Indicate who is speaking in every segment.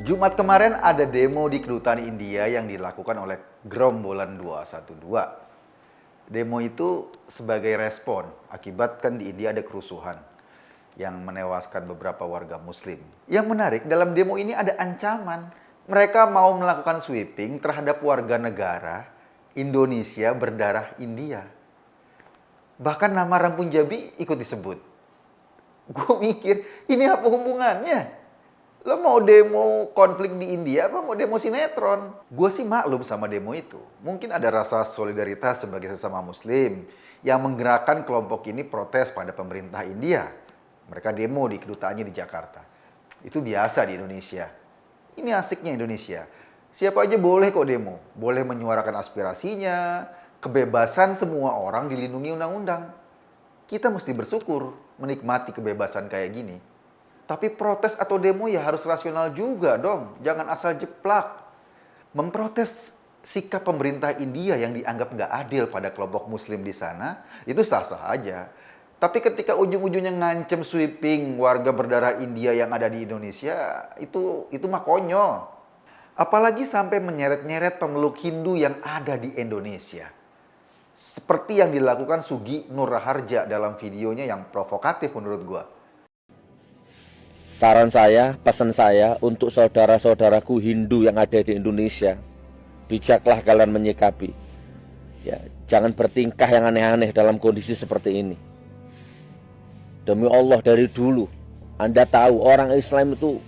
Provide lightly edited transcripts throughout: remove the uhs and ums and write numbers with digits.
Speaker 1: Jumat kemarin ada demo di kedutaan India yang dilakukan oleh Gerombolan 212. Demo itu sebagai respon akibat kan di India ada kerusuhan yang menewaskan beberapa warga muslim. Yang menarik dalam demo ini ada ancaman. Mereka mau melakukan sweeping terhadap warga negara Indonesia berdarah India. Bahkan nama Rampun Jabi ikut disebut. Gue mikir, ini apa hubungannya? Lo mau demo konflik di India apa mau demo sinetron? Gue sih maklum sama demo itu. Mungkin ada rasa solidaritas sebagai sesama muslim yang menggerakkan kelompok ini protes pada pemerintah India. Mereka demo di kedutaannya di Jakarta. Itu biasa di Indonesia. Ini asiknya Indonesia. Siapa aja boleh kok demo. Boleh menyuarakan aspirasinya. Kebebasan semua orang dilindungi undang-undang. Kita mesti bersyukur menikmati kebebasan kayak gini. Tapi protes atau demo ya harus rasional juga dong. Jangan asal jeplak. Memprotes sikap pemerintah India yang dianggap nggak adil pada kelompok muslim di sana, itu sah-sah aja. Tapi ketika ujung-ujungnya ngancem sweeping warga berdarah India yang ada di Indonesia, itu mah konyol. Apalagi sampai menyeret-nyeret pemeluk Hindu yang ada di Indonesia. Seperti yang dilakukan Sugi Nur Raharja dalam videonya yang provokatif menurut gua.
Speaker 2: Saran saya, pesan saya untuk saudara-saudaraku Hindu yang ada di Indonesia, bijaklah kalian menyikapi. Ya, jangan bertingkah yang aneh-aneh dalam kondisi seperti ini. Demi Allah, dari dulu Anda tahu orang Islam itu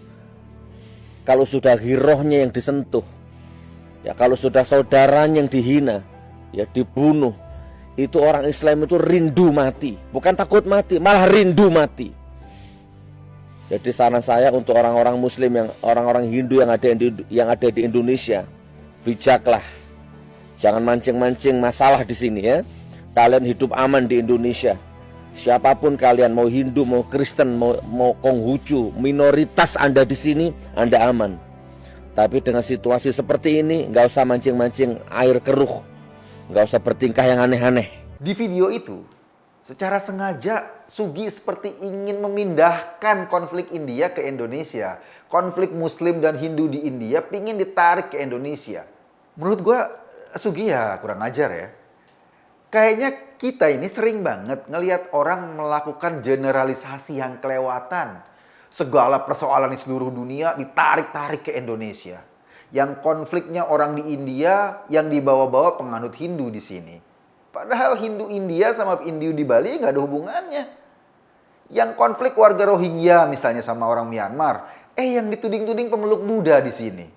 Speaker 2: kalau sudah girohnya yang disentuh, ya kalau sudah saudaranya yang dihina, ya dibunuh, itu orang Islam itu rindu mati, bukan takut mati, malah rindu mati. Jadi saran saya untuk orang-orang muslim orang-orang Hindu yang ada di Indonesia, bijaklah. Jangan mancing-mancing masalah di sini ya. Kalian hidup aman di Indonesia. Siapapun kalian, mau Hindu, mau Kristen, mau Konghucu, minoritas Anda di sini, Anda aman. Tapi dengan situasi seperti ini, nggak usah mancing-mancing air keruh. Nggak usah bertingkah yang aneh-aneh.
Speaker 1: Di video itu, secara sengaja Sugi seperti ingin memindahkan konflik India ke Indonesia. Konflik Muslim dan Hindu di India pingin ditarik ke Indonesia. Menurut gue Sugi ya kurang ajar ya. Kayaknya kita ini sering banget ngelihat orang melakukan generalisasi yang kelewatan. Segala persoalan di seluruh dunia ditarik-tarik ke Indonesia. Yang konfliknya orang di India yang dibawa-bawa penganut Hindu di sini. Padahal Hindu India sama Hindu di Bali nggak ada hubungannya. Yang konflik warga Rohingya misalnya sama orang Myanmar, yang dituding-tuding pemeluk Buddha di sini.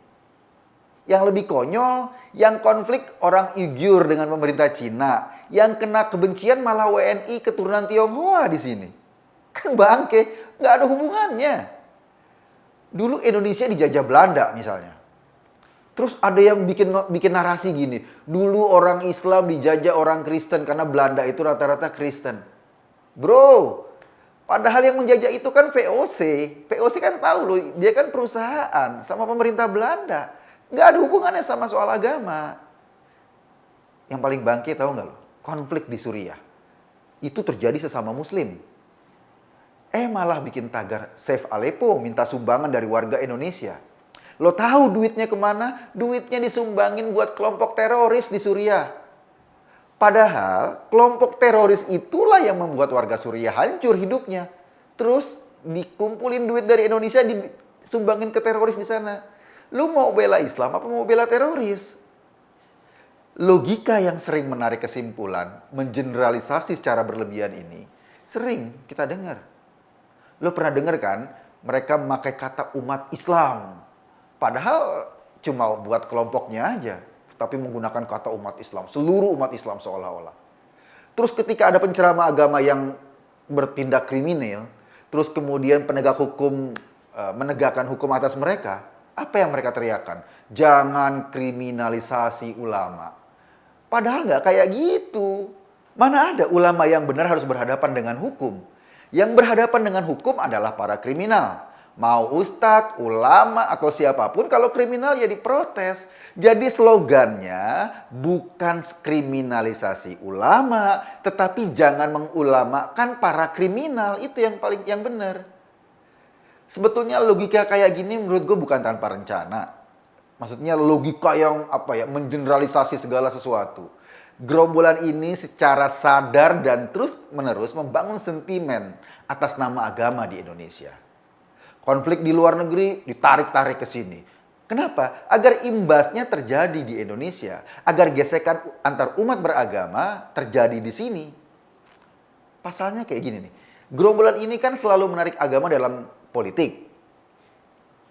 Speaker 1: Yang lebih konyol, yang konflik orang Uighur dengan pemerintah Cina, yang kena kebencian malah WNI keturunan Tionghoa di sini. Kan bangke, nggak ada hubungannya. Dulu Indonesia dijajah Belanda misalnya. Terus ada yang bikin narasi gini. Dulu orang Islam dijajah orang Kristen karena Belanda itu rata-rata Kristen. Bro, padahal yang menjajah itu kan VOC. VOC kan tahu loh, dia kan perusahaan sama pemerintah Belanda. Nggak ada hubungannya sama soal agama. Yang paling bangke tahu nggak lo? Konflik di Suriah. Itu terjadi sesama Muslim. Malah bikin tagar Save Aleppo, minta sumbangan dari warga Indonesia. Lo tahu duitnya kemana? Duitnya disumbangin buat kelompok teroris di Suriah. Padahal kelompok teroris itulah yang membuat warga Suriah hancur hidupnya. Terus dikumpulin duit dari Indonesia disumbangin ke teroris di sana. Lo mau bela Islam apa mau bela teroris? Logika yang sering menarik kesimpulan, mengeneralisasi secara berlebihan ini, sering kita dengar. Lo pernah dengar kan mereka memakai kata umat Islam. Padahal cuma buat kelompoknya aja. Tapi menggunakan kata umat Islam. Seluruh umat Islam seolah-olah. Terus ketika ada penceramah agama yang bertindak kriminal. Terus kemudian penegak hukum menegakkan hukum atas mereka. Apa yang mereka teriakan? Jangan kriminalisasi ulama. Padahal nggak kayak gitu. Mana ada ulama yang benar harus berhadapan dengan hukum. Yang berhadapan dengan hukum adalah para kriminal. Mau ustadz, ulama, atau siapapun, kalau kriminal ya diprotes. Jadi slogannya bukan kriminalisasi ulama, tetapi jangan mengulamakan para kriminal. Itu yang benar. Sebetulnya logika kayak gini menurut gue bukan tanpa rencana. Maksudnya logika yang mengeneralisasi segala sesuatu. Gerombolan ini secara sadar dan terus-menerus membangun sentimen atas nama agama di Indonesia. Konflik di luar negeri ditarik-tarik ke sini. Kenapa? Agar imbasnya terjadi di Indonesia, agar gesekan antar umat beragama terjadi di sini. Pasalnya kayak gini nih. Gerombolan ini kan selalu menarik agama dalam politik.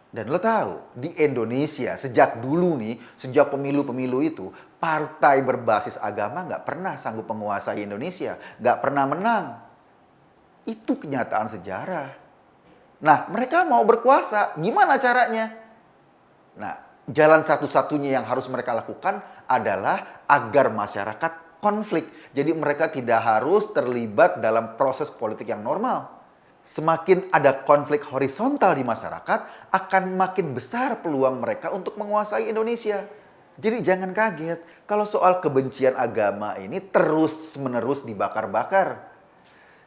Speaker 1: Dan lo tahu, di Indonesia sejak dulu nih, sejak pemilu-pemilu itu, partai berbasis agama nggak pernah sanggup menguasai Indonesia, nggak pernah menang. Itu kenyataan sejarah. Nah, mereka mau berkuasa, gimana caranya? Nah, jalan satu-satunya yang harus mereka lakukan adalah agar masyarakat konflik. Jadi mereka tidak harus terlibat dalam proses politik yang normal. Semakin ada konflik horizontal di masyarakat, akan makin besar peluang mereka untuk menguasai Indonesia. Jadi jangan kaget kalau soal kebencian agama ini terus-menerus dibakar-bakar.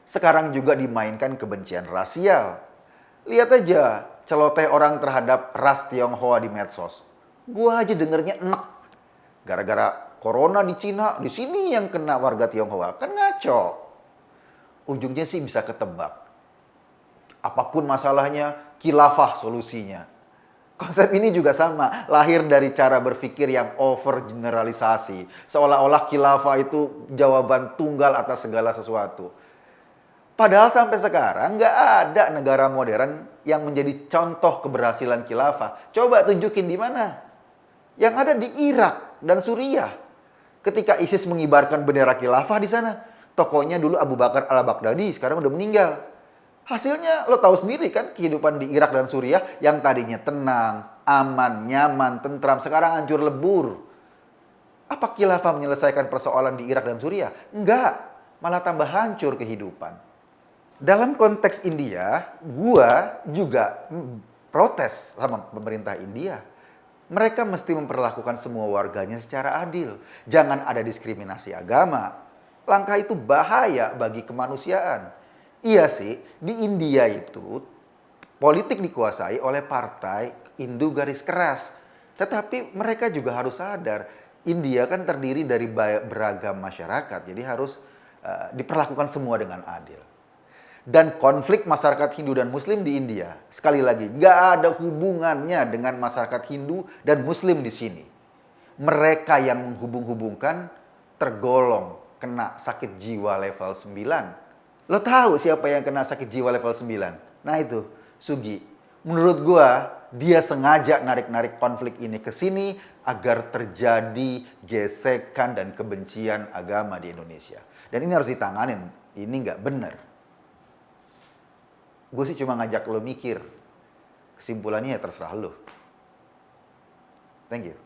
Speaker 1: Sekarang juga dimainkan kebencian rasial. Lihat aja celoteh orang terhadap ras Tionghoa di medsos. Gua aja dengernya enek. Gara-gara corona di Cina, di sini yang kena warga Tionghoa. Kan ngaco. Ujungnya sih bisa ketebak. Apapun masalahnya, khilafah solusinya. Konsep ini juga sama, lahir dari cara berpikir yang over generalisasi. Seolah-olah khilafah itu jawaban tunggal atas segala sesuatu. Padahal sampai sekarang nggak ada negara modern yang menjadi contoh keberhasilan khilafah. Coba tunjukin di mana. Yang ada di Irak dan Suriah. Ketika ISIS mengibarkan bendera khilafah di sana. Tokohnya dulu Abu Bakar al-Baghdadi, sekarang udah meninggal. Hasilnya lo tahu sendiri kan kehidupan di Irak dan Suriah yang tadinya tenang, aman, nyaman, tentram, sekarang hancur lebur. Apa khilafah menyelesaikan persoalan di Irak dan Suriah? Enggak, malah tambah hancur kehidupan. Dalam konteks India, gua juga protes sama pemerintah India. Mereka mesti memperlakukan semua warganya secara adil. Jangan ada diskriminasi agama. Langkah itu bahaya bagi kemanusiaan. Iya sih, di India itu politik dikuasai oleh partai Hindu garis keras. Tetapi mereka juga harus sadar, India kan terdiri dari beragam masyarakat. Jadi harus diperlakukan semua dengan adil. Dan konflik masyarakat Hindu dan Muslim di India, sekali lagi, nggak ada hubungannya dengan masyarakat Hindu dan Muslim di sini. Mereka yang menghubung-hubungkan tergolong kena sakit jiwa level 9. Lo tahu siapa yang kena sakit jiwa level 9? Nah itu, Sugi. Menurut gua, dia sengaja narik-narik konflik ini ke sini agar terjadi gesekan dan kebencian agama di Indonesia. Dan ini harus ditanganin. Ini nggak benar. Gue sih cuma ngajak lo mikir. Kesimpulannya ya terserah lo. Thank you.